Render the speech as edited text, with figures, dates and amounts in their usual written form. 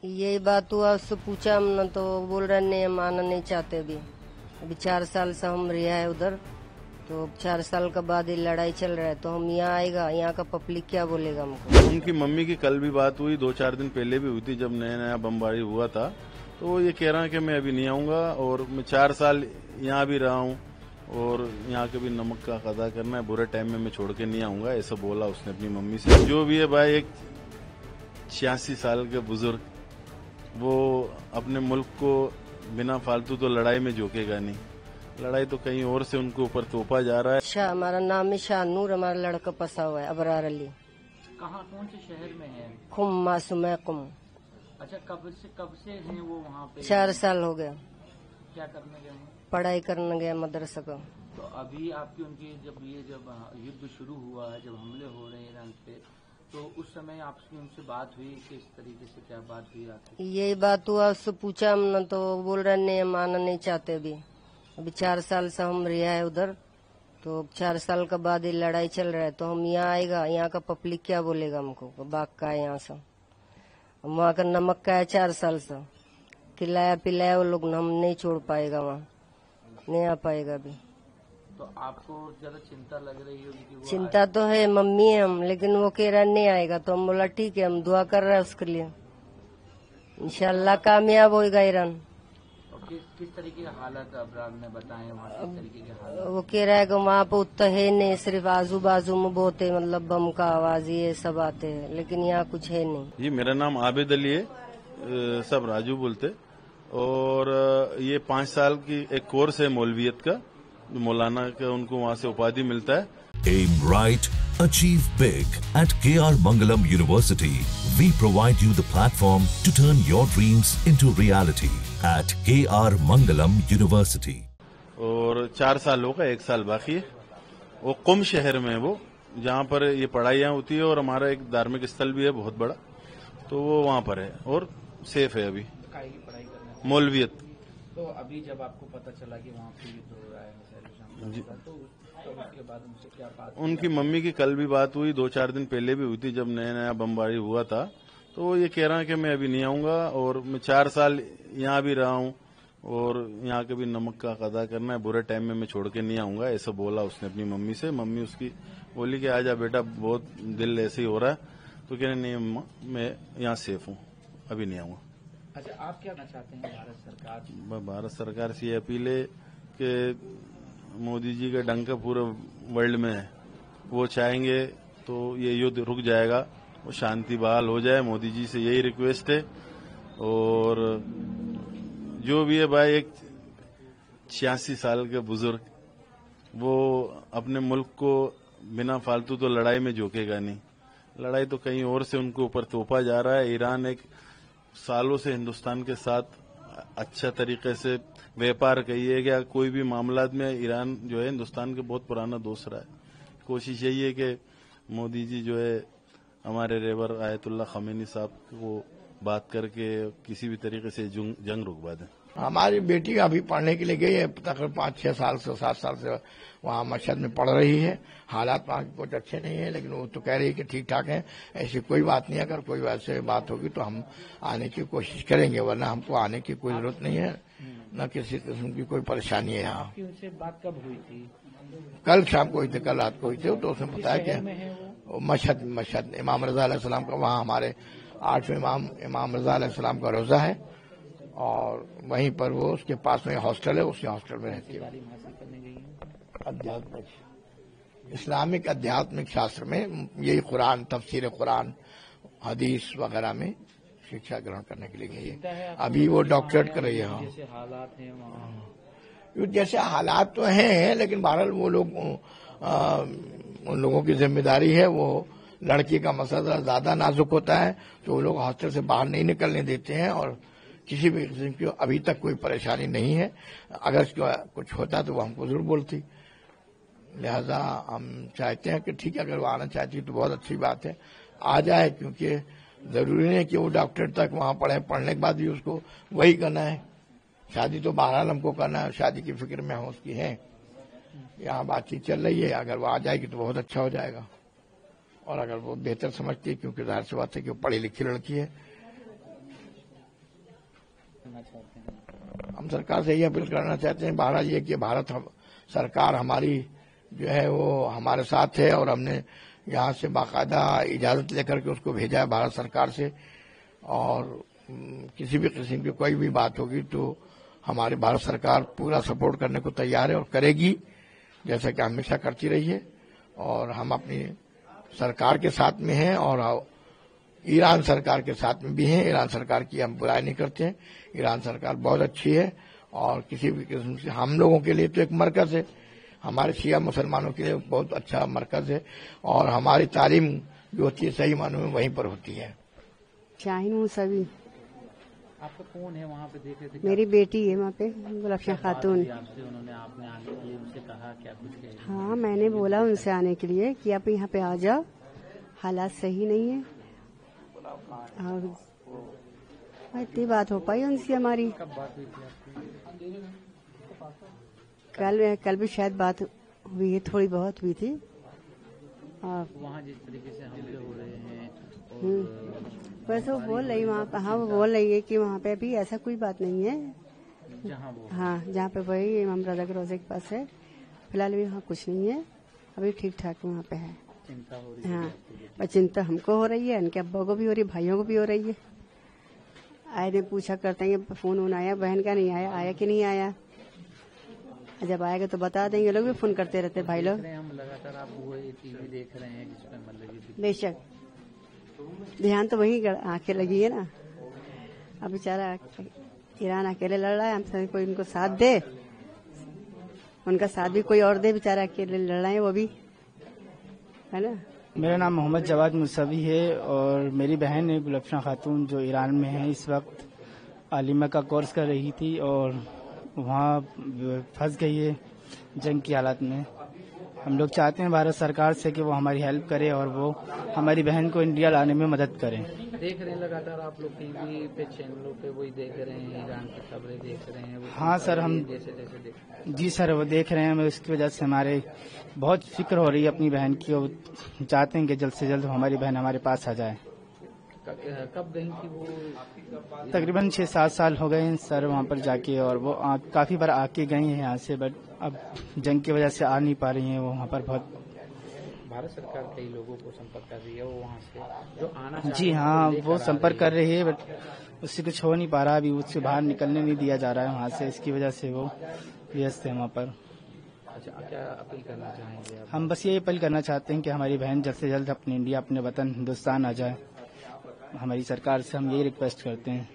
यही बात हुआ, उससे पूछा हमने तो बोल रहे नहीं, हम आना नहीं चाहते। अभी 4 साल से हम रिहा है उधर, तो 4 साल के बाद ये लड़ाई चल रहा है, तो हम यहाँ आएगा, यहाँ का पब्लिक क्या बोलेगा हमको। उनकी मम्मी की कल भी बात हुई, 2-4 दिन पहले भी हुई थी, जब नया नया बमबारी हुआ था। तो वो ये कह रहा है कि मैं अभी नहीं आऊंगा और मैं 4 साल यहाँ भी रहा हूँ और यहाँ के भी नमक का अदा करना है, बुरे टाइम में मैं छोड़ के नहीं आऊंगा, ऐसा बोला उसने अपनी मम्मी से। जो भी है भाई, एक 86 साल के बुजुर्ग, वो अपने मुल्क को बिना फालतू तो लड़ाई में झोंकेगा नहीं। लड़ाई तो कहीं और से उनके ऊपर तोपा जा रहा है। हमारा नाम है शाहनूर, हमारा लड़का फंसा हुआ है अबरार अली। कहाँ, कौन से शहर में है? कुम, मासूम है कुम। अच्छा, कब से हैं वो वहाँ पे? 4 साल हो गया। क्या करने गए हैं? पढ़ाई करने गया मदरसा का। तो अभी आपकी उनकी जब युद्ध शुरू हुआ है, जब हमले हो रहे हैं ईरान पे, तो उस समय आपकी उनसे बात हुई? किस तरीके से क्या बात हुई आपकी? यही बात हुआ, उससे पूछा हमने तो बोल रहे नहीं, हम आना नहीं चाहते। अभी 4 साल से हम रिहा है उधर, तो 4 साल के बाद ये लड़ाई चल रहा है, तो हम यहाँ आएगा, यहाँ का पब्लिक क्या बोलेगा हमको। बाग का है यहाँ से, वहाँ का नमक का है 4 साल से, खिलाया पिलाया वो लोग, हम नहीं छोड़ पाएगा, वहाँ नहीं आ पाएगा अभी। तो आपको ज्यादा चिंता लग रही होगी? चिंता तो है, मम्मी है हम, लेकिन वो कह रहा नहीं आएगा, तो हम बोला ठीक है, हम दुआ कर रहे हैं उसके लिए, इंशाल्लाह कामयाब होएगा ईरान। किस तरीके के हालात अबरार ने बताए वहाँ? किस तरीके के हालात? वो कह रहा है कि वहाँ पे उतना है नहीं, सिर्फ आजू बाजू में बहुत है, मतलब बम का आवाज ये सब आते हैं, लेकिन यहाँ कुछ है नहीं। जी, मेरा नाम आबिद अली है, सब राजू बोलते। और ये 5 साल की एक कोर्स है मौलवियत का, मौलाना का उनको वहाँ से उपाधि मिलता है। Aim right, achieve big. At KR Mangalam University, we provide you the platform to turn your dreams into reality. At KR Mangalam University. और 4 साल होगा, 1 साल बाकी है। वो कुम शहर में है वो, जहाँ पर ये पढ़ाइयाँ होती है, और हमारा एक धार्मिक स्थल भी है बहुत बड़ा, तो वो वहाँ पर है और सेफ है। अभी पढ़ाई करना मौलवियत। तो अभी जब आपको पता चला कि वहाँ पे युद्ध हो रहा है तो उसके बाद उनसे क्या बात? उनकी मम्मी की कल भी बात हुई, 2-4 दिन पहले भी हुई थी, जब नया नया बमबारी हुआ था। तो वो ये कह रहा है कि मैं अभी नहीं आऊंगा और मैं 4 साल यहाँ भी रहा हूँ और यहाँ के भी नमक का अदा करना है, बुरे टाइम में मैं छोड़ के नहीं आऊंगा, ऐसा बोला उसने अपनी मम्मी से। मम्मी उसकी बोली कि आजा बेटा, बहुत दिल ऐसे ही हो रहा है। तो कह रहे नहीं अम्मा, मैं यहाँ सेफ हूँ, अभी नहीं आऊंगा। अच्छा, आप क्या कहना चाहते हैं भारत सरकार? भारत सरकार से ये अपील है कि मोदी जी का डंका पूरे वर्ल्ड में है, वो चाहेंगे तो ये युद्ध रुक जाएगा, वो शांति बहाल हो जाए। मोदी जी से यही रिक्वेस्ट है। और जो भी है भाई, एक 86 साल के बुजुर्ग, वो अपने मुल्क को बिना फालतू तो लड़ाई में झोंकेगा नहीं। लड़ाई तो कहीं और से उनके ऊपर तोपा जा रहा है। ईरान एक सालों से हिंदुस्तान के साथ अच्छा तरीके से व्यापार कहिए या कोई भी मामलात में ईरान जो है हिंदुस्तान के बहुत पुराना दोस्त रहा है। कोशिश यही है कि मोदी जी जो है हमारे रहबर आयतुल्लाह खमेनी साहब को बात करके किसी भी तरीके से जंग रुकवा दें। हमारी बेटी अभी पढ़ने के लिए गई है, तकरीबन 5-6 साल से 7 साल से वहाँ मशहद में पढ़ रही है। हालात वहाँ के कुछ अच्छे नहीं है, लेकिन वो तो कह रही है कि ठीक ठाक है, ऐसी कोई बात नहीं है। अगर कोई वैसे बात होगी तो हम आने की कोशिश करेंगे, वरना हमको आने की कोई जरूरत नहीं है, न किसी किस्म की कोई परेशानी है। यहाँ उनसे बात कब हुई थी? कल शाम को हुई थी, कल रात को हुई थी। तो उसने बताया कि मशहद इमाम रजा अलैहिस्सलाम का, वहाँ हमारे 8वें इमाम रजा अलैहिस्सलाम का रोजा है, और वहीं पर वो उसके पास में हॉस्टल है, उसी हॉस्टल में रहती है। अध्यात्मिक, इस्लामिक आध्यात्मिक शास्त्र में यही कुरान, तफसीर कुरान, हदीस वगैरह में शिक्षा ग्रहण करने के लिए गई है। अभी वो डॉक्टरेट कर रही है। जैसे हालात हैं वहाँ, जैसे हालात तो हैं, लेकिन बहरहाल वो लोग, उन लोगों की जिम्मेदारी है। वो लड़की का मसला ज्यादा नाजुक होता है, तो वो लोग हॉस्टल से बाहर नहीं निकलने देते हैं, और किसी भी किस्म की अभी तक कोई परेशानी नहीं है। अगर कुछ होता तो वो हमको जरूर बोलती। लिहाजा हम चाहते हैं कि ठीक है, अगर वो आना चाहती तो बहुत अच्छी बात है, आ जाए, क्योंकि जरूरी नहीं कि वो डॉक्टर तक वहाँ पढ़ने के बाद भी उसको वही करना है। शादी तो बहरहाल हमको करना है, शादी की फिक्र में हम उसकी है। यहाँ बातचीत चल रही है, अगर वो आ जाएगी तो बहुत अच्छा हो जाएगा। और अगर वो बेहतर समझती है, क्योंकि जाहिर सी बात है कि वो पढ़ी लिखी लड़की है, करना चाहते हैं? हम सरकार से यही अपील करना चाहते हैं, महाराज ये कि भारत सरकार हमारी जो है वो हमारे साथ है और हमने यहाँ से बाकायदा इजाजत लेकर के उसको भेजा है भारत सरकार से। और किसी भी किस्म की कोई भी बात होगी तो हमारी भारत सरकार पूरा सपोर्ट करने को तैयार है और करेगी, जैसा कि हमेशा करती रही है। और हम अपनी सरकार के साथ में हैं और ईरान सरकार के साथ में भी हैं। ईरान सरकार की हम बुराई नहीं करते हैं, ईरान सरकार बहुत अच्छी है और किसी भी किस्म से हम लोगों के लिए तो एक मरकज है, हमारे शिया मुसलमानों के लिए बहुत अच्छा मरकज है और हमारी तालीम जो होती है सही मानों में वहीं पर होती है। शाहीन हूँ सभी। आपका कौन है वहाँ पे? देख रहे थे? मेरी बेटी है वहाँ पे, गुलफशन खातून। आपसे उन्होंने आपने आने के लिए उनसे कहा क्या कुछ कह? हाँ, मैंने बोला उनसे आने के लिए कि आप यहाँ पे आ जाओ, हालात सही नहीं है। और इतनी बात हो पाई उनसे हमारी। कब बात हुई थी आपकी? कल भी शायद बात हुई है, थोड़ी बहुत हुई थी। और वहाँ जिस तरीके से हमले हो रहे हैं और बस वो बोल रही वहाँ पे, हाँ वो बोल रही है कि वहाँ पे अभी ऐसा कोई बात नहीं है जहाँ वो हाँ, जहाँ पे वही इमाम रजा के रोजे के पास है, फिलहाल भी वहाँ कुछ नहीं है, अभी ठीक ठाक वहाँ पे है। चिंता हो रही है? हाँ, पर चिंता हमको हो रही है, इनके अब्बा को भी हो रही है, भाइयों को भी हो रही है। आए दिन पूछा करते हैं फोन वोन आया, बहन का नहीं आया, आया कि नहीं आया। जब आएगा तो बता देंगे, लोग भी फोन करते रहते भाई लोग। हम लगातार आप वो टीवी देख रहे हैं जिसमें मतलब बेशक ध्यान तो वही आंखें लगी है ना। अब बेचारा ईरान अकेले लड़ रहा है, हम कोई उनको साथ दे, उनका साथ भी कोई और दे, बेचारा अकेले लड़ रहे हैं वो भी, है ना। मेरा नाम मोहम्मद जवाद मुसवी है और मेरी बहन है गुलफशन खातून जो ईरान में है, इस वक्त आलिमा का कोर्स कर रही थी और वहाँ फंस गई है जंग की हालत में। हम लोग चाहते हैं भारत सरकार से कि वो हमारी हेल्प करे और वो हमारी बहन को इंडिया लाने में मदद करें। देख रहे हैं लगातार आप लोग टीवी पे चैनलों पे वही देख रहे हैं, ईरान की खबरें देख रहे हैं? हाँ सर, हम जैसे देख जी सर वो देख रहे हैं, उसकी वजह से हमारे बहुत फिक्र हो रही है अपनी बहन की और चाहते हैं कि जल्द से जल्द हमारी बहन हमारे पास आ जाए। कब गई थी वो? तकरीबन 6-7 साल हो गए हैं सर वहाँ पर जाके, और वो काफी बार आके गई हैं यहाँ से, बट अब जंग की वजह से आ नहीं पा रही हैं वो वहाँ पर। बहुत भारत सरकार कई लोगों को संपर्क कर रही है, वो वहाँ से जो आना जी हाँ वो संपर्क कर रही है, बट उससे कुछ हो नहीं पा रहा, अभी उससे बाहर निकलने नहीं दिया जा रहा है वहाँ से, इसकी वजह से वो व्यस्त है वहाँ पर। अच्छा, क्या अपील करना चाहेंगे आप? हम बस ये अपील करना चाहते हैं कि हमारी बहन जल्द से जल्द अपने इंडिया, अपने वतन हिंदुस्तान आ जाए। हमारी सरकार से हम यही रिक्वेस्ट करते हैं।